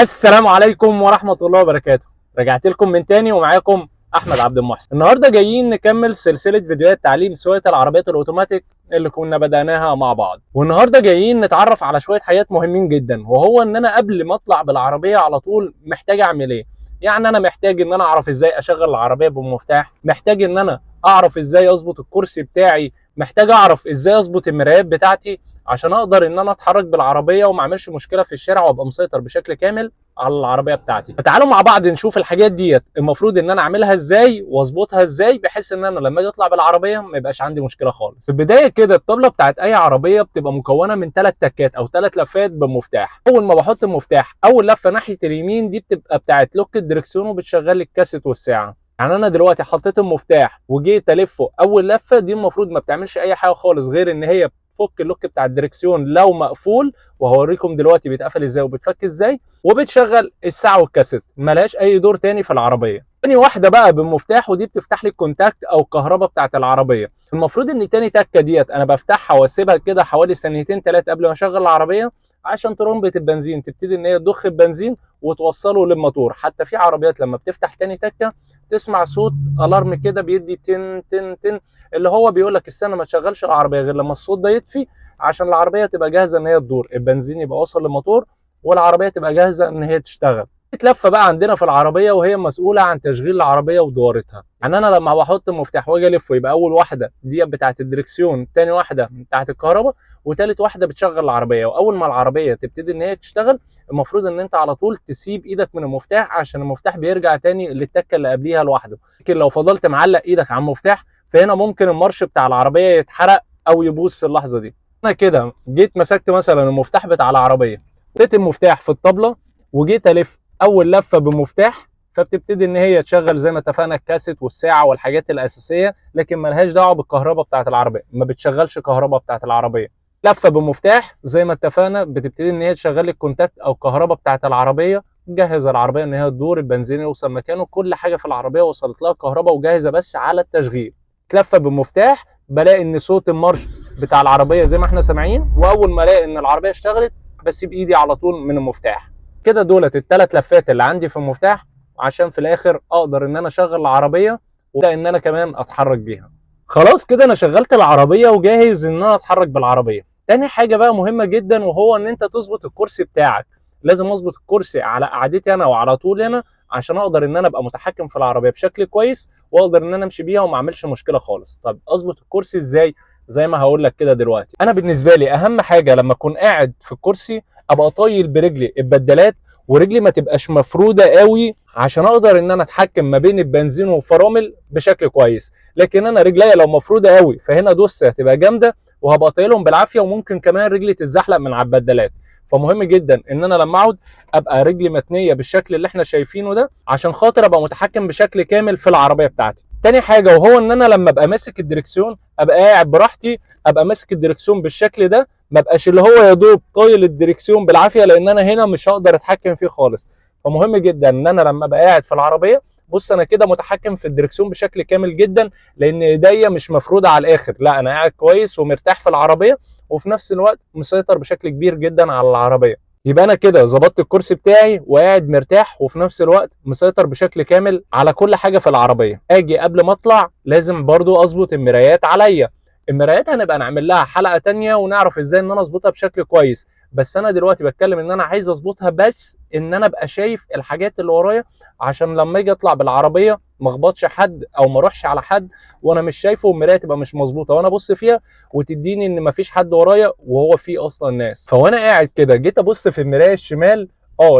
السلام عليكم ورحمة الله وبركاته. رجعت لكم من تاني ومعاكم أحمد عبد المحسن. النهاردة جايين نكمل سلسلة فيديوهات تعليم سواقة العربيات الأوتوماتيك اللي كنا بدأناها مع بعض. والنهاردة جايين نتعرف على شوية حاجات مهمين جدا، وهو إن أنا قبل ما أطلع بالعربية على طول محتاج أعمل إيه؟ يعني أنا محتاج إن أنا أعرف إزاي أشغل العربية بالمفتاح، محتاج إن أنا أعرف إزاي أظبط الكرسي بتاعي، محتاج أعرف إزاي أظبط المرايات بتاعتي عشان أقدر إن أنا أتحرك بالعربية وما أعملش مشكلة في الشارع وأبقى مسيطر بشكل كامل على العربيه بتاعتي. فتعالوا مع بعض نشوف الحاجات ديت المفروض ان انا اعملها ازاي واظبطها ازاي، بحيث ان انا لما اجي اطلع بالعربيه ما يبقاش عندي مشكله خالص. في البدايه كده الطبله بتاعت اي عربيه بتبقى مكونه من 3 تكات او 3 لفات بالمفتاح. اول ما بحط المفتاح اول لفه ناحيه اليمين دي بتبقى بتاعت لوك الدركسيون وبتشغل لي الكاسيت والساعه. يعني انا دلوقتي حطيت المفتاح وجيت الفه اول لفه، دي المفروض ما بتعملش اي حاجه خالص غير ان هي بتفك اللوك بتاع الدركسيون لو مقفول، وهوريكم دلوقتي بيتقفل ازاي وبتفك ازاي، وبتشغل الساعه والكاسيت. ملهاش اي دور تاني في العربيه. تاني واحده بقى بالمفتاح، ودي بتفتح لي الكونتاكت او الكهرباء بتاعه العربيه. المفروض ان تاني تكه ديت انا بفتحها واسيبها كده حوالي ثانيتين 3 قبل ما اشغل العربيه، عشان ترمبه البنزين تبتدي ان هي تضخ البنزين وتوصله للموتور. حتى في عربيات لما بتفتح تاني تكه تسمع صوت الارم كده بيدي تن تن تن، اللي هو بيقول لك استنى ما تشغلش العربيه غير لما الصوت ده يطفي، عشان العربيه تبقى جاهزه ان هي تدور، البنزين يبقى وصل للموتور والعربيه تبقى جاهزه ان هي تشتغل. لفه بقى عندنا في العربيه وهي مسؤوله عن تشغيل العربيه ودورتها. يعني انا لما بحط المفتاح واجي الفه يبقى اول واحده دي بتاعه الدركسيون، ثاني واحده بتاعه الكهرباء، وثالث واحده بتشغل العربيه. واول ما العربيه تبتدي ان هي تشتغل المفروض ان انت على طول تسيب ايدك من المفتاح، عشان المفتاح بيرجع تاني للتكه اللي قبليها لوحده. لكن لو فضلت معلق ايدك على المفتاح فهنا ممكن المارش بتاع العربيه يتحرق او يبوظ في اللحظه دي. انا كده جيت مسكت مثلا المفتاح بتاع العربيه، حطيت المفتاح في الطبله وجيت الف اول لفه بمفتاح، فبتبتدي ان هي تشغل زي ما اتفقنا الكاسيت والساعه والحاجات الاساسيه، لكن ملهاش دعوه بالكهرباء بتاعه العربيه، ما بتشغلش كهرباء بتاعه العربيه. لفه بمفتاح زي ما اتفقنا بتبتدي ان هي تشغل الكونتاكت او الكهرباء بتاعه العربيه، تجهز العربيه ان هي تدور، البنزين يوصل مكانه، كل حاجه في العربيه وصلت لها الكهرباء وجاهزه بس على التشغيل. لفه بمفتاح بلاقي ان صوت المارش بتاع العربيه زي ما احنا سامعين، واول ما الاقي ان العربيه اشتغلت بسيب ايدي على طول من المفتاح. كده دولت الثلاث لفات اللي عندي في المفتاح، عشان في الاخر اقدر ان انا اشغل العربيه وابدا ان انا كمان اتحرك بيها. خلاص كده انا شغلت العربيه وجاهز ان انا اتحرك بالعربيه. تاني حاجه بقى مهمه جدا، وهو ان انت تظبط الكرسي بتاعك. لازم اظبط الكرسي على قعدتي انا وعلى طولي انا، عشان اقدر ان انا ابقى متحكم في العربيه بشكل كويس واقدر ان انا امشي بيها وما اعملش مشكله خالص. طب اظبط الكرسي ازاي؟ زي ما هقول لك كده دلوقتي. انا بالنسبه لي اهم حاجه لما اكون قاعد في الكرسي ابقى طايل برجلي البدلات، ورجلي ما تبقاش مفروده قوي، عشان اقدر ان انا اتحكم ما بين البنزين والفرامل بشكل كويس. لكن انا رجليا لو مفروده قوي فهنا دوسه هتبقى جامده وهبقى طايلهم بالعافيه، وممكن كمان رجلي تتزحلق من على البدلات. فمهم جدا ان انا لما اقعد ابقى رجلي متنيه بالشكل اللي احنا شايفينه ده، عشان خاطر ابقى متحكم بشكل كامل في العربيه بتاعتي. تاني حاجه وهو ان انا لما ابقى ماسك الدركسيون ابقى قاعد براحتي، ابقى ماسك الدركسيون بالشكل ده، ما بقاش اللي هو يا دوب طايل الدركسيون بالعافيه، لان انا هنا مش هقدر اتحكم فيه خالص. فمهم جدا ان انا لما ابقى قاعد في العربيه بص انا كده متحكم في الدركسيون بشكل كامل جدا، لان ايديا مش مفروده على الاخر، لا انا قاعد كويس ومرتاح في العربيه، وفي نفس الوقت مسيطر بشكل كبير جدا على العربيه. يبقى انا كده ظبطت الكرسي بتاعي وقاعد مرتاح، وفي نفس الوقت مسيطر بشكل كامل على كل حاجه في العربيه. اجي قبل ما اطلع لازم برضو اظبط المرايات عليا. المرايات هنبقى نعمل لها حلقه تانية ونعرف ازاي ان انا اظبطها بشكل كويس، بس انا دلوقتي بتكلم ان انا عايز اظبطها بس ان انا ابقى شايف الحاجات اللي ورايا، عشان لما اجي اطلع بالعربيه ما اخبطش حد او ما اروحش على حد وانا مش شايفه، والمرايه تبقى مش مظبوطه وانا ابص فيها وتديني ان مفيش حد ورايا وهو في اصلا ناس. فوانا قاعد كده جيت ابص في المرايه الشمال،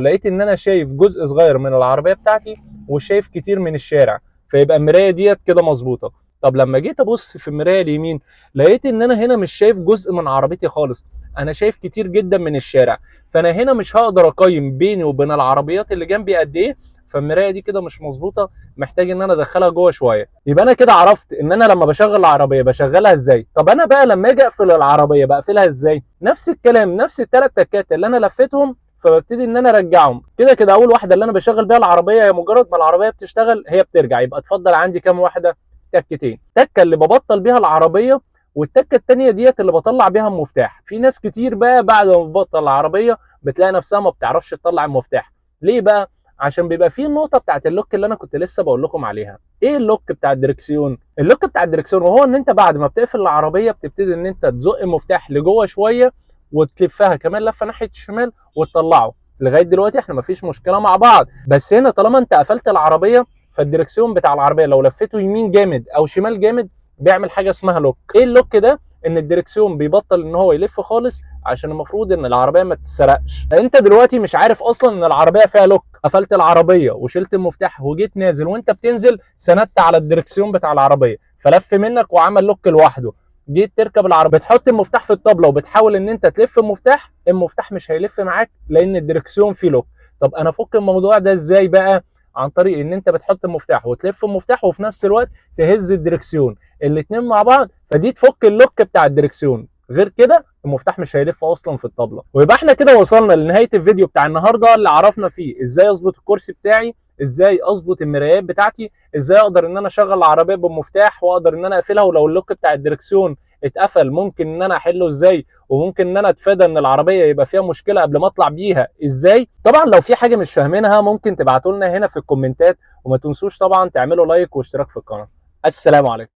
لقيت ان انا شايف جزء صغير من العربيه بتاعتي وشايف كتير من الشارع، فيبقى المرايه ديت كده مظبوطه. طب لما جيت ابص في المرايه اليمين لقيت ان انا هنا مش شايف جزء من عربيتي خالص، انا شايف كتير جدا من الشارع، فانا هنا مش هقدر اقيم بيني وبين العربيات اللي جنبي قد ايه، فالمرايه دي كده مش مظبوطه، محتاج ان انا ادخلها جوه شويه. يبقى انا كده عرفت ان انا لما بشغل العربيه بشغلها ازاي. طب انا بقى لما اجي اقفل العربيه بقفلها ازاي؟ نفس الكلام، نفس الثلاث تكات اللي انا لفيتهم، فببتدي ان انا ارجعهم كده كده. اول واحده اللي انا بشغل بيها العربيه هي مجرد ما العربيه بتشتغل هي بترجع، يبقى اتفضل عندي كام واحده؟ تكتين. تكه اللي ببطل بيها العربيه، والتكه الثانيه ديت اللي بطلع بيها المفتاح. في ناس كتير بقى بعد ما بتبطل العربيه بتلاقي نفسها ما بتعرفش تطلع المفتاح، ليه بقى؟ عشان بيبقى فيه النقطه بتاعت اللوك اللي انا كنت لسه بقول لكم عليها. ايه اللوك بتاع الدركسيون؟ اللوك بتاع الدركسيون وهو ان انت بعد ما بتقفل العربيه بتبتدي ان انت تزق المفتاح لجوه شويه وتلفها كمان لفه ناحيه الشمال وتطلعه. لغايه دلوقتي احنا مفيش مشكله مع بعض، بس هنا طالما انت قفلت العربيه فالدركسيون بتاع العربيه لو لفيته يمين جامد او شمال جامد بيعمل حاجه اسمها لوك. ايه اللوك ده؟ ان الدركسيون بيبطل ان هو يلف خالص، عشان المفروض ان العربيه ما تتسرقش. انت دلوقتي مش عارف اصلا ان العربيه فيها لوك، قفلت العربيه وشلت المفتاح وجيت نازل وانت بتنزل سندت على الدركسيون بتاع العربيه فلف منك وعمل لوك لوحده. جيت تركب العربيه بتحط المفتاح في الطبله وبتحاول ان انت تلف المفتاح مش هيلف معاك لان الدركسيون فيه لوك. طب انا افك الموضوع ده ازاي بقى؟ عن طريق ان انت بتحط المفتاح وتلف المفتاح وفي نفس الوقت تهز الدركسيون، الاتنين مع بعض، فدي تفك اللوك بتاع الدركسيون. غير كده المفتاح مش هيلف اصلا في الطبله. ويبقى احنا كده وصلنا لنهايه الفيديو بتاع النهارده اللي عرفنا فيه ازاي اظبط الكرسي بتاعي، ازاي اظبط المرايات بتاعتي، ازاي اقدر ان انا اشغل العربيه بالمفتاح واقدر ان انا اقفلها، ولو اللوك بتاع الدركسيون اتقفل ممكن ان انا احله ازاي، وممكن ان انا اتفادى ان العربيه يبقى فيها مشكله قبل ما اطلع بيها ازاي. طبعا لو في حاجه مش فاهمينها ممكن تبعتوا لنا هنا في الكومنتات، وما تنسوش طبعا تعملوا لايك واشتراك في القناه. السلام عليكم.